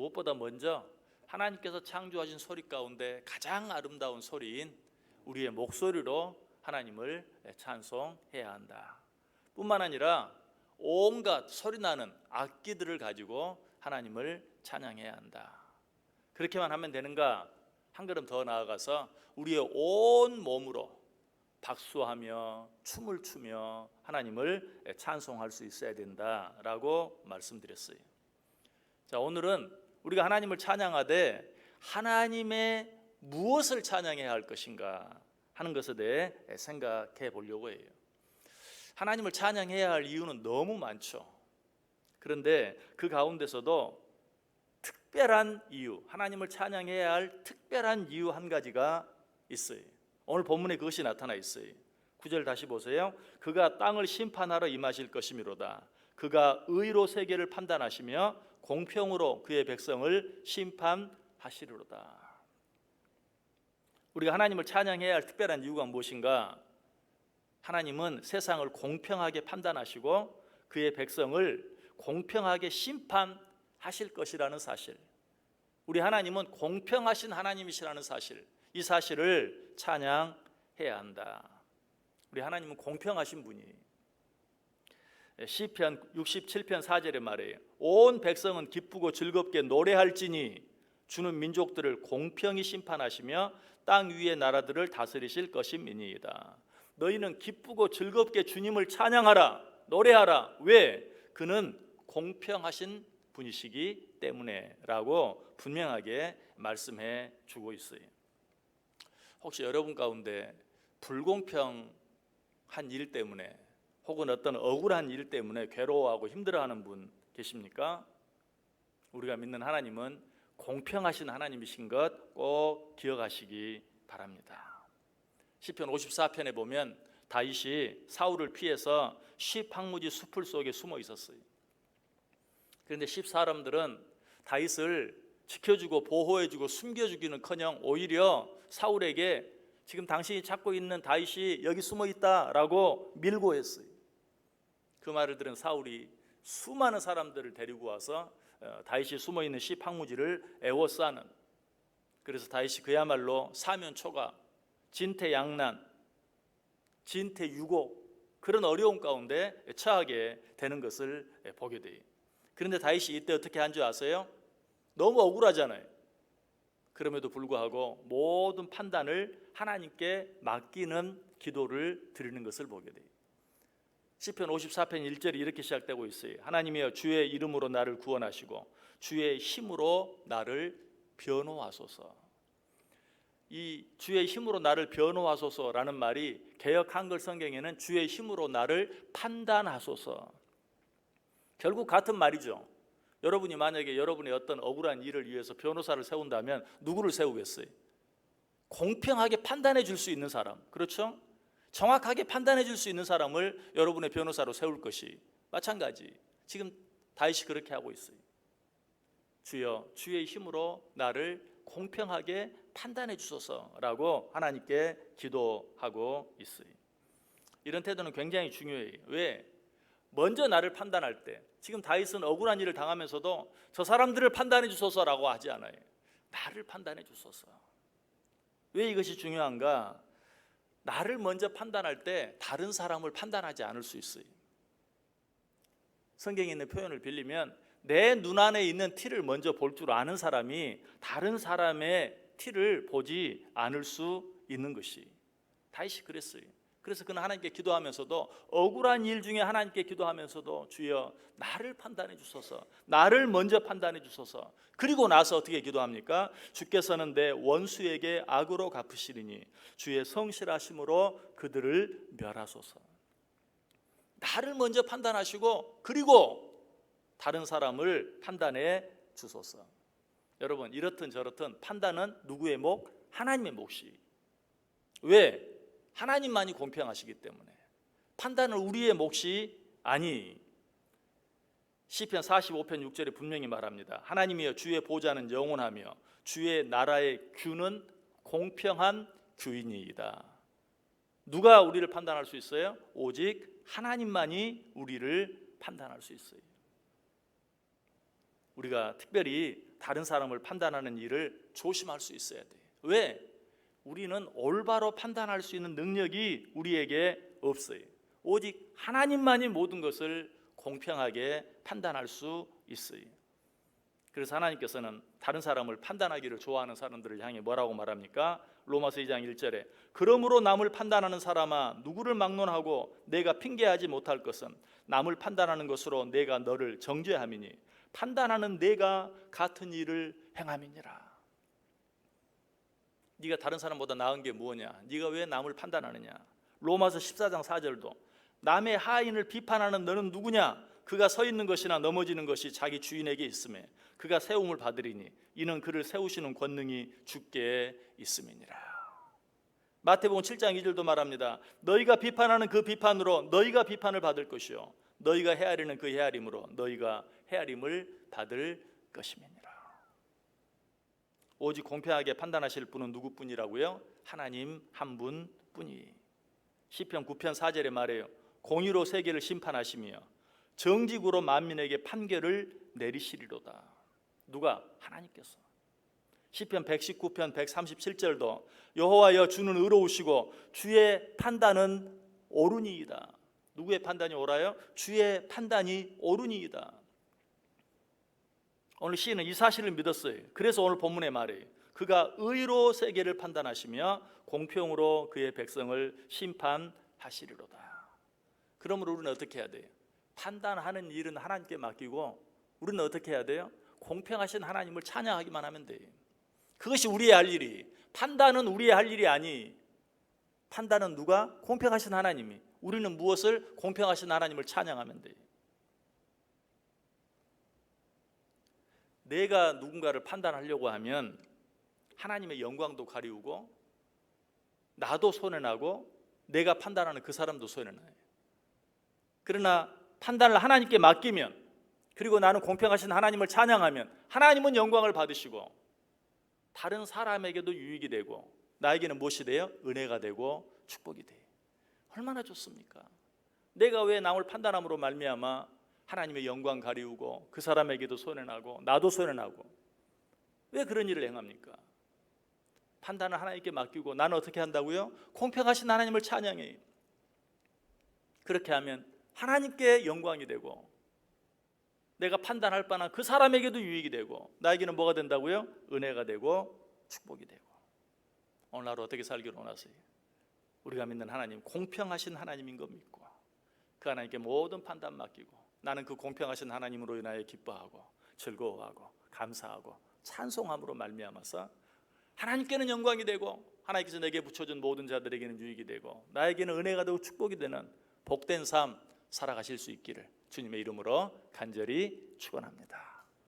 무엇보다 먼저 하나님께서 창조하신 소리 가운데 가장 아름다운 소리인 우리의 목소리로 하나님을 찬송해야 한다. 뿐만 아니라 온갖 소리나는 악기들을 가지고 하나님을 찬양해야 한다. 그렇게만 하면 되는가? 한 걸음 더 나아가서 우리의 온 몸으로 박수하며 춤을 추며 하나님을 찬송할 수 있어야 된다라고 말씀드렸어요. 자, 오늘은 우리가 하나님을 찬양하되 하나님의 무엇을 찬양해야 할 것인가 하는 것에 대해 생각해 보려고 해요. 하나님을 찬양해야 할 이유는 너무 많죠. 그런데 그 가운데서도 특별한 이유, 하나님을 찬양해야 할 특별한 이유 한 가지가 있어요. 오늘 본문에 그것이 나타나 있어요. 9절 다시 보세요. 그가 땅을 심판하러 임하실 것이미로다. 그가 의로 세계를 판단하시며 공평으로 그의 백성을 심판하시리로다. 우리가 하나님을 찬양해야 할 특별한 이유가 무엇인가? 하나님은 세상을 공평하게 판단하시고 그의 백성을 공평하게 심판하실 것이라는 사실, 우리 하나님은 공평하신 하나님이시라는 사실, 이 사실을 찬양해야 한다. 우리 하나님은 공평하신 분이에요. 시편 67편 4절에 말해요. 온 백성은 기쁘고 즐겁게 노래할지니 주는 민족들을 공평히 심판하시며 땅 위의 나라들을 다스리실 것임이니이다. 너희는 기쁘고 즐겁게 주님을 찬양하라, 노래하라. 왜? 그는 공평하신 분이시기 때문에 라고 분명하게 말씀해 주고 있어요. 혹시 여러분 가운데 불공평한 일 때문에 혹은 어떤 억울한 일 때문에 괴로워하고 힘들어하는 분 계십니까? 우리가 믿는 하나님은 공평하신 하나님이신 것 꼭 기억하시기 바랍니다. 시편 54편에 보면 다윗이 사울을 피해서 시팡무지 숲을 속에 숨어 있었어요. 그런데 십사람들은 다윗을 지켜주고 보호해주고 숨겨주기는커녕 오히려 사울에게 지금 당신이 찾고 있는 다윗이 여기 숨어 있다라고 밀고 했어요. 그 말을 들은 사울이 수많은 사람들을 데리고 와서 다윗이 숨어 있는 시팡무지를 에워싸는, 그래서 다윗이 그야말로 사면초가, 진퇴양난, 진퇴유고 그런 어려움 가운데 처하게 되는 것을 보게 돼요. 그런데 다윗이 이때 어떻게 한 줄 아세요? 너무 억울하잖아요. 그럼에도 불구하고 모든 판단을 하나님께 맡기는 기도를 드리는 것을 보게 돼요. 시편 54편 1절이 이렇게 시작되고 있어요. 하나님이여 주의 이름으로 나를 구원하시고 주의 힘으로 나를 변호하소서. 이 주의 힘으로 나를 변호하소서라는 말이 개역 한글 성경에는 주의 힘으로 나를 판단하소서. 결국 같은 말이죠. 여러분이 만약에 여러분의 어떤 억울한 일을 위해서 변호사를 세운다면 누구를 세우겠어요? 공평하게 판단해 줄 수 있는 사람, 그렇죠? 정확하게 판단해 줄 수 있는 사람을 여러분의 변호사로 세울 것이 마찬가지. 지금 다윗이 그렇게 하고 있어요. 주여 주의 힘으로 나를 공평하게 판단해 주소서라고 하나님께 기도하고 있어요. 이런 태도는 굉장히 중요해요. 왜? 먼저 나를 판단할 때, 지금 다윗은 억울한 일을 당하면서도 저 사람들을 판단해 주소서라고 하지 않아요. 나를 판단해 주소서. 왜 이것이 중요한가? 나를 먼저 판단할 때 다른 사람을 판단하지 않을 수 있어요. 성경에 있는 표현을 빌리면 내 눈 안에 있는 티를 먼저 볼 줄 아는 사람이 다른 사람의 티를 보지 않을 수 있는 것이, 다윗이 그랬어요. 그래서 그는 하나님께 기도하면서도, 억울한 일 중에 하나님께 기도하면서도 주여 나를 판단해 주소서, 나를 먼저 판단해 주소서. 그리고 나서 어떻게 기도합니까? 주께서는 내 원수에게 악으로 갚으시리니 주의 성실하심으로 그들을 멸하소서. 나를 먼저 판단하시고 그리고 다른 사람을 판단해 주소서. 여러분, 이렇든 저렇든 판단은 누구의 몫? 하나님의 몫이. 왜? 하나님만이 공평하시기 때문에. 판단은 우리의 몫이 아니. 시편 45편 6절에 분명히 말합니다. 하나님이여 주의 보좌는 영원하며 주의 나라의 규는 공평한 규이니이다. 누가 우리를 판단할 수 있어요? 오직 하나님만이 우리를 판단할 수 있어요. 우리가 특별히 다른 사람을 판단하는 일을 조심할 수 있어야 돼. 왜? 우리는 올바로 판단할 수 있는 능력이 우리에게 없어요. 오직 하나님만이 모든 것을 공평하게 판단할 수 있어요. 그래서 하나님께서는 다른 사람을 판단하기를 좋아하는 사람들을 향해 뭐라고 말합니까? 로마서 2장 1절에 그러므로 남을 판단하는 사람아 누구를 막론하고 내가 핑계하지 못할 것은 남을 판단하는 것으로 내가 너를 정죄함이니 판단하는 내가 같은 일을 행함이니라. 네가 다른 사람보다 나은 게 무엇이냐? 네가 왜 남을 판단하느냐? 로마서 14장 4절도 남의 하인을 비판하는 너는 누구냐? 그가 서 있는 것이나 넘어지는 것이 자기 주인에게 있음에 그가 세움을 받으리니 이는 그를 세우시는 권능이 주께 있음이니라. 마태복음 7장 2절도 말합니다. 너희가 비판하는 그 비판으로 너희가 비판을 받을 것이요 너희가 헤아리는 그 헤아림으로 너희가 헤아림을 받을 것임이니라. 오직 공평하게 판단하실 분은 누구뿐이라고요? 하나님 한 분뿐이. 시편 9편 4절에 말해요. 공의로 세계를 심판하시며 정직으로 만민에게 판결을 내리시리로다. 누가? 하나님께서. 시편 119편 137절도 여호와여 주는 의로우시고 주의 판단은 옳으니이다. 누구의 판단이 옳아요? 주의 판단이 옳으니이다. 오늘 시인은 이 사실을 믿었어요. 그래서 오늘 본문에 말해요. 그가 의로 세계를 판단하시며 공평으로 그의 백성을 심판하시리로다. 그러므로 우리는 어떻게 해야 돼요? 판단하는 일은 하나님께 맡기고 우리는 어떻게 해야 돼요? 공평하신 하나님을 찬양하기만 하면 돼요. 그것이 우리의 할 일이. 판단은 우리의 할 일이 아니. 판단은 누가? 공평하신 하나님이. 우리는 무엇을? 공평하신 하나님을 찬양하면 돼요. 내가 누군가를 판단하려고 하면 하나님의 영광도 가리우고 나도 손해나고 내가 판단하는 그 사람도 손해나요. 그러나 판단을 하나님께 맡기면 그리고 나는 공평하신 하나님을 찬양하면 하나님은 영광을 받으시고 다른 사람에게도 유익이 되고 나에게는 무엇이 돼요? 은혜가 되고 축복이 돼요. 얼마나 좋습니까? 내가 왜 남을 판단함으로 말미암아 하나님의 영광 가리우고 그 사람에게도 손해나고 나도 손해나고 왜 그런 일을 행합니까? 판단을 하나님께 맡기고 나는 어떻게 한다고요? 공평하신 하나님을 찬양해요. 그렇게 하면 하나님께 영광이 되고 내가 판단할 바는 그 사람에게도 유익이 되고 나에게는 뭐가 된다고요? 은혜가 되고 축복이 되고. 오늘 하루 어떻게 살기를 원하세요? 우리가 믿는 하나님 공평하신 하나님인 거 믿고 그 하나님께 모든 판단 맡기고 나는 그 공평하신 하나님으로 인하여 기뻐하고 즐거워하고 감사하고 찬송함으로 말미암아서 하나님께는 영광이 되고 하나님께서 내게 붙여준 모든 자들에게는 유익이 되고 나에게는 은혜가 되고 축복이 되는 복된 삶 살아가실 수 있기를 주님의 이름으로 간절히 축원합니다.